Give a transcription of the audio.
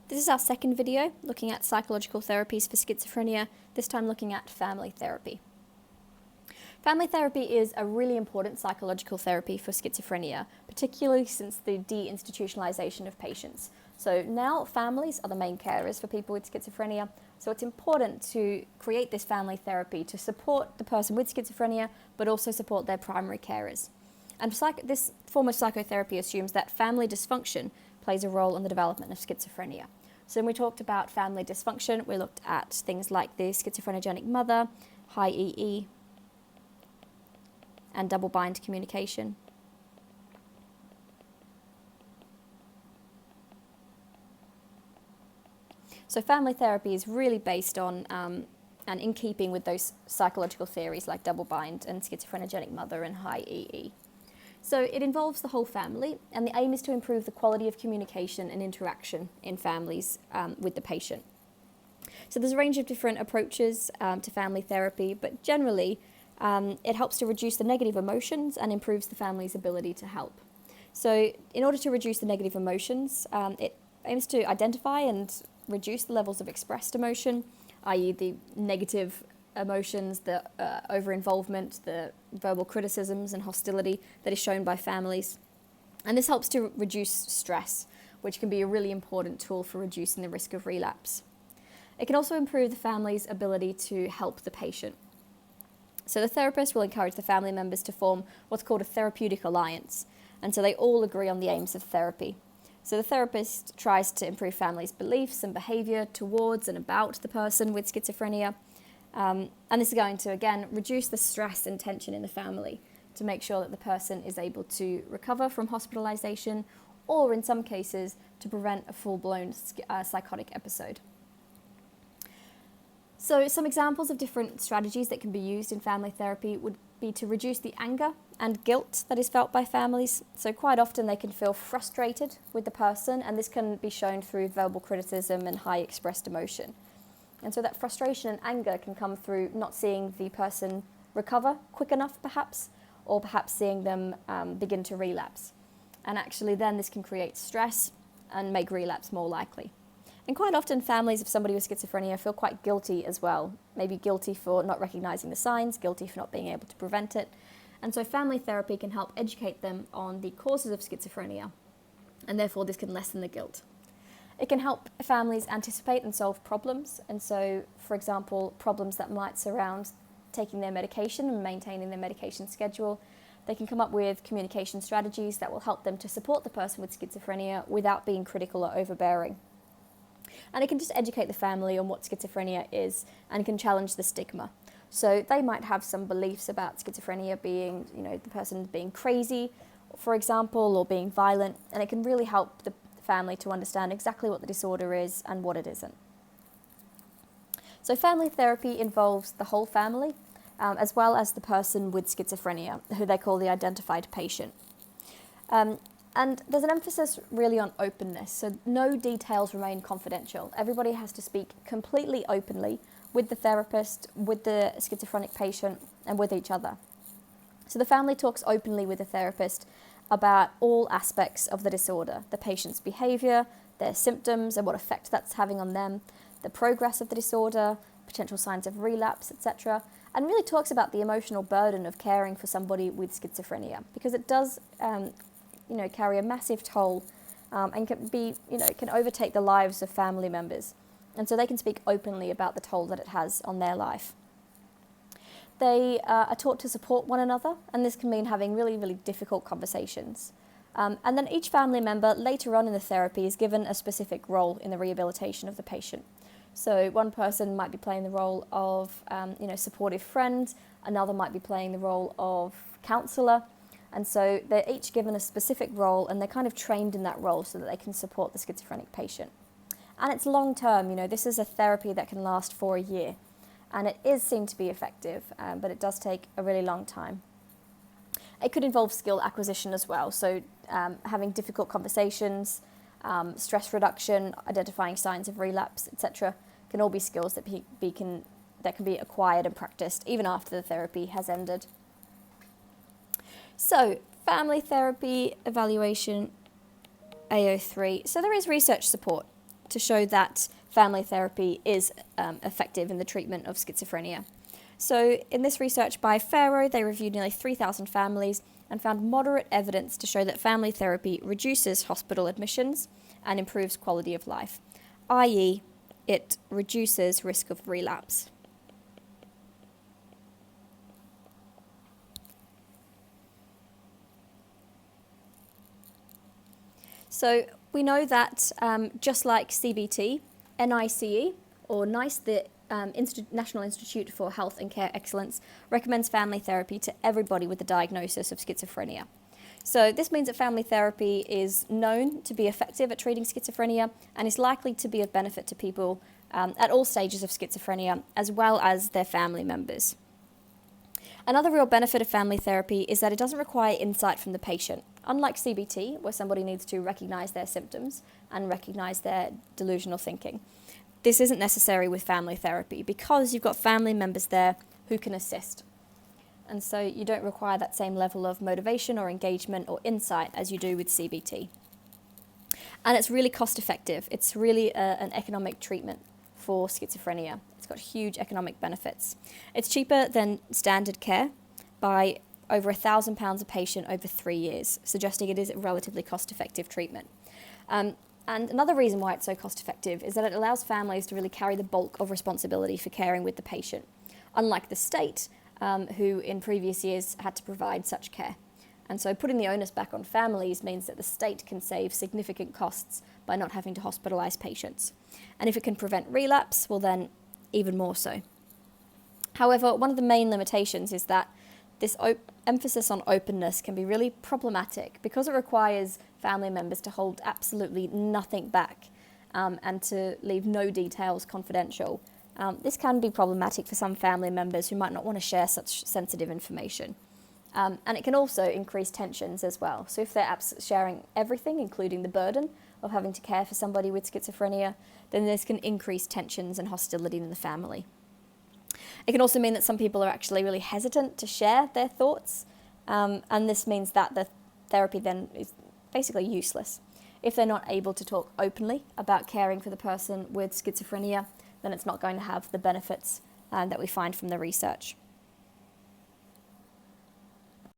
This is our second video looking at psychological therapies for schizophrenia, this time looking at family therapy. Family therapy is a really important psychological therapy for schizophrenia, particularly since the deinstitutionalization of patients. So now families are the main carers for people with schizophrenia, so it's important to create this family therapy to support the person with schizophrenia, but also support their primary carers. And this form of psychotherapy assumes that family dysfunction plays a role in the development of schizophrenia. So when we talked about family dysfunction, we looked at things like the schizophrenogenic mother, high EE, and double-bind communication. So family therapy is really based on and in keeping with those psychological theories like double-bind and schizophrenogenic mother and high EE. So it involves the whole family, and the aim is to improve the quality of communication and interaction in families with the patient. So there's a range of different approaches to family therapy, but generally it helps to reduce the negative emotions and improves the family's ability to help. So in order to reduce the negative emotions, it aims to identify and reduce the levels of expressed emotion, i.e. the negative emotions, the over-involvement, the verbal criticisms and hostility that is shown by families. And this helps to reduce stress, which can be a really important tool for reducing the risk of relapse. It can also improve the family's ability to help the patient. So the therapist will encourage the family members to form what's called a therapeutic alliance, and so they all agree on the aims of therapy. So the therapist tries to improve families' beliefs and behaviour towards and about the person with schizophrenia. And this is going to, again, reduce the stress and tension in the family to make sure that the person is able to recover from hospitalisation, or in some cases, to prevent a full-blown psychotic episode. So some examples of different strategies that can be used in family therapy would be to reduce the anger and guilt that is felt by families. So quite often they can feel frustrated with the person, and this can be shown through verbal criticism and high expressed emotion. And so that frustration and anger can come through not seeing the person recover quick enough perhaps, or perhaps seeing them begin to relapse. And actually then this can create stress and make relapse more likely. And quite often families of somebody with schizophrenia feel quite guilty as well, maybe guilty for not recognising the signs, guilty for not being able to prevent it. And so family therapy can help educate them on the causes of schizophrenia, and therefore this can lessen the guilt. It can help families anticipate and solve problems, and so, for example, problems that might surround taking their medication and maintaining their medication schedule. They can come up with communication strategies that will help them to support the person with schizophrenia without being critical or overbearing. And it can just educate the family on what schizophrenia is and can challenge the stigma. So they might have some beliefs about schizophrenia being, the person being crazy, for example, or being violent, and it can really help the family to understand exactly what the disorder is and what it isn't. So family therapy involves the whole family, as well as the person with schizophrenia, who they call the identified patient. And there's an emphasis really on openness, so no details remain confidential. Everybody has to speak completely openly with the therapist, with the schizophrenic patient, and with each other. So the family talks openly with the therapist about all aspects of the disorder, the patient's behaviour, their symptoms and what effect that's having on them, the progress of the disorder, potential signs of relapse, etc., and really talks about the emotional burden of caring for somebody with schizophrenia, because it does carry a massive toll and can overtake the lives of family members. And so they can speak openly about the toll that it has on their life. They are taught to support one another, and this can mean having really, really difficult conversations. And then each family member later on in the therapy is given a specific role in the rehabilitation of the patient. So one person might be playing the role of supportive friend, another might be playing the role of counsellor, and so they're each given a specific role, and they're kind of trained in that role so that they can support the schizophrenic patient. And it's long term, this is a therapy that can last for a year. And it is seen to be effective, but it does take a really long time. It could involve skill acquisition as well, so having difficult conversations, stress reduction, identifying signs of relapse, etc., can all be skills that can be acquired and practiced even after the therapy has ended. So, family therapy evaluation AO3. So there is research support to show that family therapy is effective in the treatment of schizophrenia. So in this research by Faro, they reviewed nearly 3,000 families and found moderate evidence to show that family therapy reduces hospital admissions and improves quality of life, i.e., it reduces risk of relapse. So we know that just like CBT, NICE, or NICE, the National Institute for Health and Care Excellence, recommends family therapy to everybody with a diagnosis of schizophrenia. So this means that family therapy is known to be effective at treating schizophrenia and is likely to be of benefit to people at all stages of schizophrenia, as well as their family members. Another real benefit of family therapy is that it doesn't require insight from the patient. Unlike CBT, where somebody needs to recognize their symptoms and recognize their delusional thinking, this isn't necessary with family therapy because you've got family members there who can assist. And so you don't require that same level of motivation or engagement or insight as you do with CBT. And it's really cost effective. It's really an economic treatment for schizophrenia. It's got huge economic benefits. It's cheaper than standard care by over £1,000 a patient over 3 years, suggesting it is a relatively cost-effective treatment. And another reason why it's so cost-effective is that it allows families to really carry the bulk of responsibility for caring with the patient, unlike the state, who in previous years had to provide such care. And so putting the onus back on families means that the state can save significant costs by not having to hospitalise patients. And if it can prevent relapse, well then, even more so. However, one of the main limitations is that this emphasis on openness can be really problematic because it requires family members to hold absolutely nothing back and to leave no details confidential. This can be problematic for some family members who might not want to share such sensitive information. And it can also increase tensions as well. So if they're sharing everything, including the burden of having to care for somebody with schizophrenia, then this can increase tensions and hostility in the family. It can also mean that some people are actually really hesitant to share their thoughts, and this means that the therapy then is basically useless. If they're not able to talk openly about caring for the person with schizophrenia, then it's not going to have the benefits that we find from the research.